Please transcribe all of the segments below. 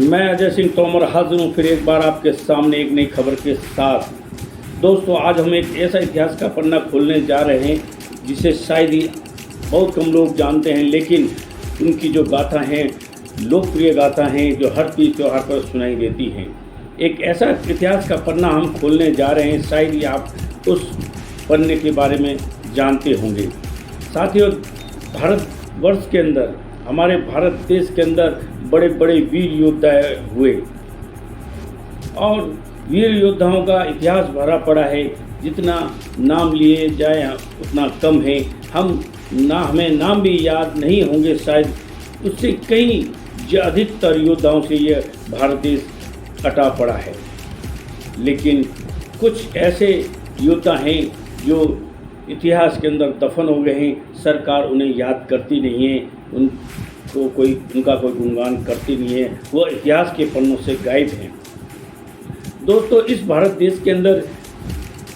मैं अजय सिंह तोमर हाजिर हूँ फिर एक बार आपके सामने एक नई खबर के साथ। दोस्तों, आज हम एक ऐसा इतिहास का पन्ना खोलने जा रहे हैं जिसे शायद ही बहुत कम लोग जानते हैं, लेकिन उनकी जो गाथा हैं लोकप्रिय गाथा हैं जो हर तीज त्यौहार पर सुनाई देती हैं। एक ऐसा इतिहास का पन्ना हम खोलने जा रहे हैं, शायद ही आप उस पन्ने के बारे में जानते होंगे। साथियों, भारतवर्ष के अंदर, हमारे भारत देश के अंदर बड़े बड़े वीर योद्धा हुए और वीर योद्धाओं का इतिहास भरा पड़ा है। जितना नाम लिए जाए उतना कम है। हमें नाम भी याद नहीं होंगे शायद, उससे कई अधिकतर योद्धाओं से यह भारत देश कटा पड़ा है। लेकिन कुछ ऐसे योद्धा हैं जो इतिहास के अंदर दफन हो गए हैं, सरकार उन्हें याद करती नहीं है, उनका कोई गुणगान करती नहीं है, वो इतिहास के पन्नों से गायब हैं। दोस्तों, इस भारत देश के अंदर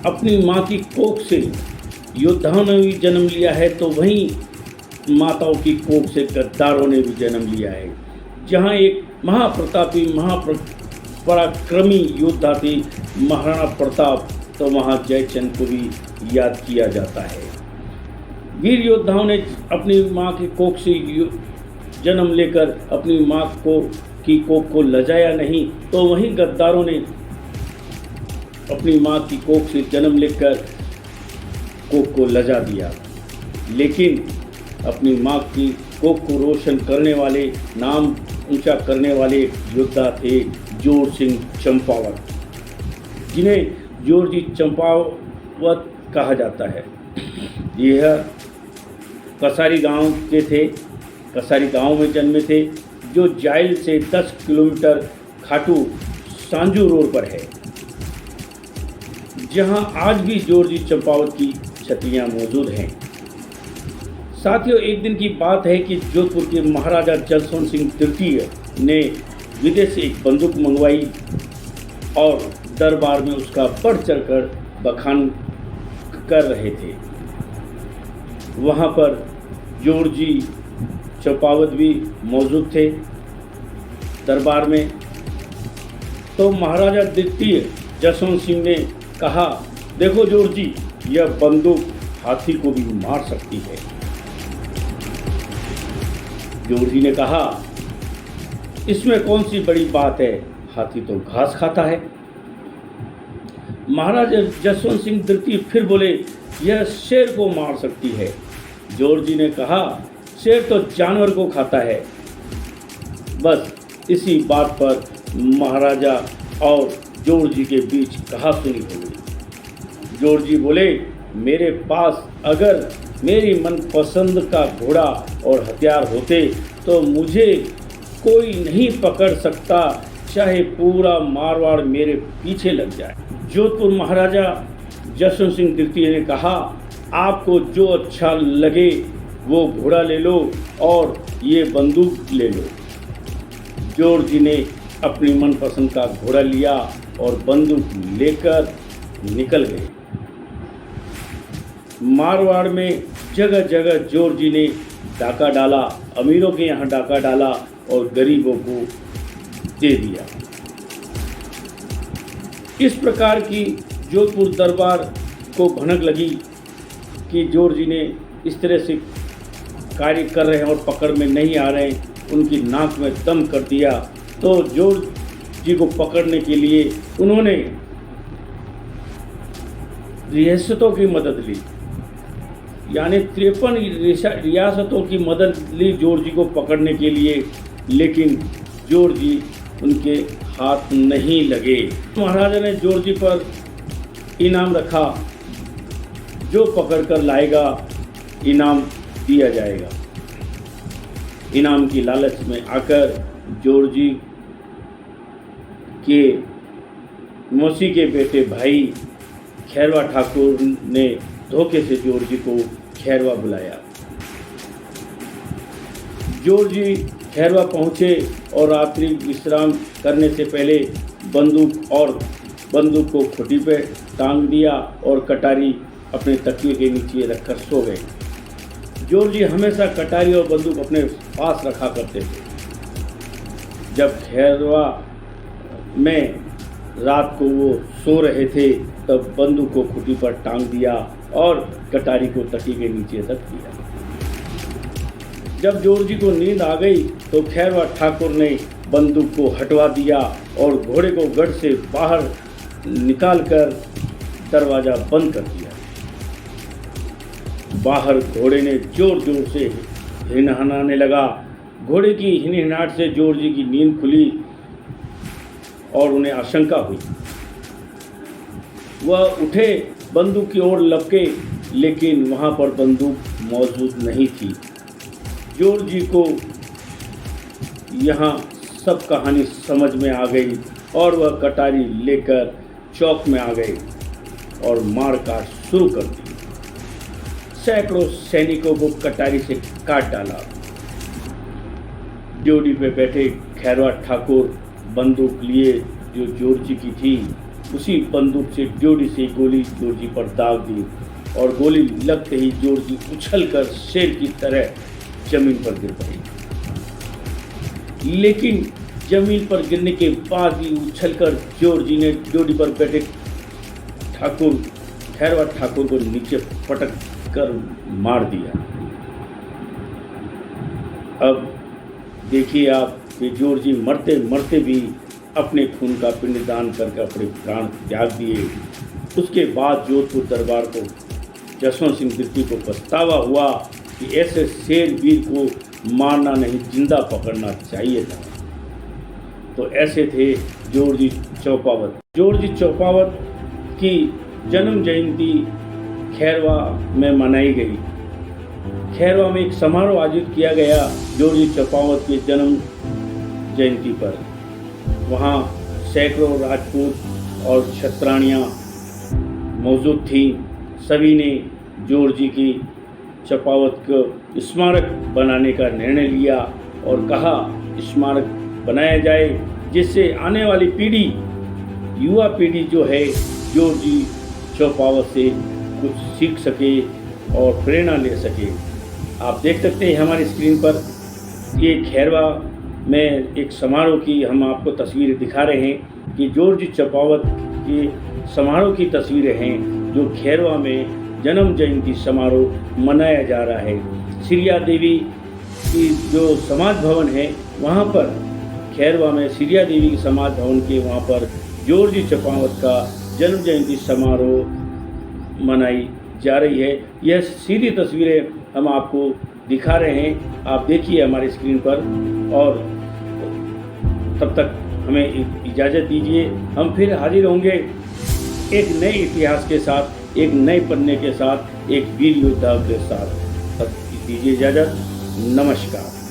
अपनी माँ की कोख से योद्धाओं ने भी जन्म लिया है, तो वहीं माताओं की कोख से गद्दारों ने भी जन्म लिया है। जहाँ एक महाप्रतापी महापराक्रमी योद्धा थे महाराणा प्रताप, तो वहाँ जयचंद को भी याद किया जाता है। वीर योद्धाओं ने अपनी माँ की कोख से जन्म लेकर अपनी माँ की कोख को लजाया नहीं, तो वहीं गद्दारों ने अपनी माँ की कोख से जन्म लेकर कोख को लजा दिया। लेकिन अपनी माँ की कोख को रोशन करने वाले, नाम ऊंचा करने वाले योद्धा थे जोर सिंह चंपावत, जिन्हें जोरजी चंपावत कहा जाता है। यह कसारी गांव के थे, कसारी गांव में जन्मे थे, जो जाइल से 10 किलोमीटर खाटू सांजू रोड पर है, जहां आज भी जोरजी चंपावत की छतरियां मौजूद हैं। साथियों, एक दिन की बात है कि जोधपुर के महाराजा जसवंत सिंह तृतीय ने विदेश से एक बंदूक मंगवाई और दरबार में उसका बढ़ चढ़कर बखान कर रहे थे। वहाँ पर जोरजी चंपावत भी मौजूद थे दरबार में। तो महाराजा द्वितीय जसवंत सिंह ने कहा, देखो जोरजी, यह बंदूक हाथी को भी मार सकती है। जोरजी ने कहा, इसमें कौन सी बड़ी बात है, हाथी तो घास खाता है। महाराजा जसवंत सिंह तृतीय फिर बोले, यह शेर को मार सकती है। जोरजी ने कहा, शेर तो जानवर को खाता है। बस इसी बात पर महाराजा और जोरजी के बीच कहासुनी हो गई। जोरजी बोले, मेरे पास अगर मेरी मनपसंद का घोड़ा और हथियार होते तो मुझे कोई नहीं पकड़ सकता, चाहे पूरा मारवाड़ मेरे पीछे लग जाए। जोधपुर महाराजा जसवंत सिंह तृतीय ने कहा, आपको जो अच्छा लगे वो घोड़ा ले लो और ये बंदूक ले लो। जोरजी ने अपनी मनपसंद का घोड़ा लिया और बंदूक लेकर निकल गए। मारवाड़ में जगह जगह जोरजी ने डाका डाला, अमीरों के यहाँ डाका डाला और गरीबों को दे दिया। इस प्रकार की जोधपुर दरबार को भनक लगी कि जोरजी ने इस तरह से कार्य कर रहे हैं और पकड़ में नहीं आ रहे हैं, उनकी नाक में दम कर दिया। तो जोरजी को पकड़ने के लिए उन्होंने रियासतों की मदद ली, यानी 53 रियासतों की मदद ली जोरजी को पकड़ने के लिए, लेकिन जोरजी उनके हाथ नहीं लगे। महाराजा ने जोरजी पर इनाम रखा, जो पकड़ कर लाएगा इनाम दिया जाएगा। इनाम की लालच में आकर जोरजी के मौसी के बेटे भाई खैरवा ठाकुर ने धोखे से जोरजी को खैरवा बुलाया। जोरजी खैरवा पहुँचे और रात्रि विश्राम करने से पहले बंदूक को खुटी पे टांग दिया और कटारी अपने तकिए के नीचे रखकर सो गए। जोरजी हमेशा कटारी और बंदूक अपने पास रखा करते थे। जब खैरवा में रात को वो सो रहे थे तब बंदूक को खुटी पर टांग दिया और कटारी को तकी के नीचे रख दिया। जब जोरजी को नींद आ गई तो खैरवा ठाकुर ने बंदूक को हटवा दिया और घोड़े को गढ़ से बाहर निकालकर दरवाज़ा बंद कर दिया। बाहर घोड़े ने जोर जोर से हिनहनाने लगा। घोड़े की हिनहनाहट से जोरजी की नींद खुली और उन्हें आशंका हुई। वह उठे, बंदूक की ओर लपके, लेकिन वहाँ पर बंदूक मौजूद नहीं थी। जोरजी को यहाँ सब कहानी समझ में आ गई और वह कटारी लेकर चौक में आ गए और मार काट शुरू कर दी। सैकड़ों सैनिकों को कटारी से काट डाला। ड्योढ़ी पे बैठे खैरवा ठाकुर बंदूक लिए जो जोरजी की थी, उसी बंदूक से ड्योढ़ी से गोली जोरजी पर दाग दी और गोली लगते ही जोरजी उछलकर शेर की तरह जमीन पर गिर पड़ी। लेकिन जमीन पर गिरने के बाद ही उछलकर जोरजी ने ड्योढ़ी पर बैठे खैरवा ठाकुर को नीचे पटक कर मार दिया। अब देखिए आप कि जोरजी मरते मरते भी अपने खून का पिंडदान करके अपने प्राण त्याग दिए। उसके बाद जोधपुर दरबार को जसवंत सिंह कीर्ति को पछतावा हुआ कि ऐसे शेर वीर को मारना नहीं, जिंदा पकड़ना चाहिए था। तो ऐसे थे जोरजी चौपावत। जोरजी चौपावत की जन्म जयंती खैरवा में मनाई गई। खैरवा में एक समारोह आयोजित किया गया जोरजी चौपावत के जन्म जयंती पर। वहाँ सैकड़ों राजपूत और क्षत्राणियाँ मौजूद थीं। सभी ने जोरजी की चौपावत को स्मारक बनाने का निर्णय लिया और कहा स्मारक बनाया जाए जिससे आने वाली पीढ़ी, युवा पीढ़ी जो है, जोरजी चौपावत से कुछ सीख सके और प्रेरणा ले सके। आप देख सकते हैं हमारी स्क्रीन पर ये खैरवा में एक समारोह की हम आपको तस्वीरें दिखा रहे हैं कि जोरजी चौपावत के समारोह की तस्वीरें हैं जो खैरवा में जन्म जयंती समारोह मनाया जा रहा है। सिरिया देवी की जो समाज भवन है वहाँ पर, खैरवा में सिरिया देवी की समाज भवन के वहाँ पर जोरजी चौपावत का जन्म जयंती समारोह मनाई जा रही है। यह सीधी तस्वीरें हम आपको दिखा रहे हैं, आप देखिए हमारी स्क्रीन पर। और तब तक हमें इजाज़त दीजिए, हम फिर हाजिर होंगे एक नए इतिहास के साथ, एक नए पन्ने के साथ, एक वीर योद्धा के साथ। तब दीजिए इजाज़त। नमस्कार।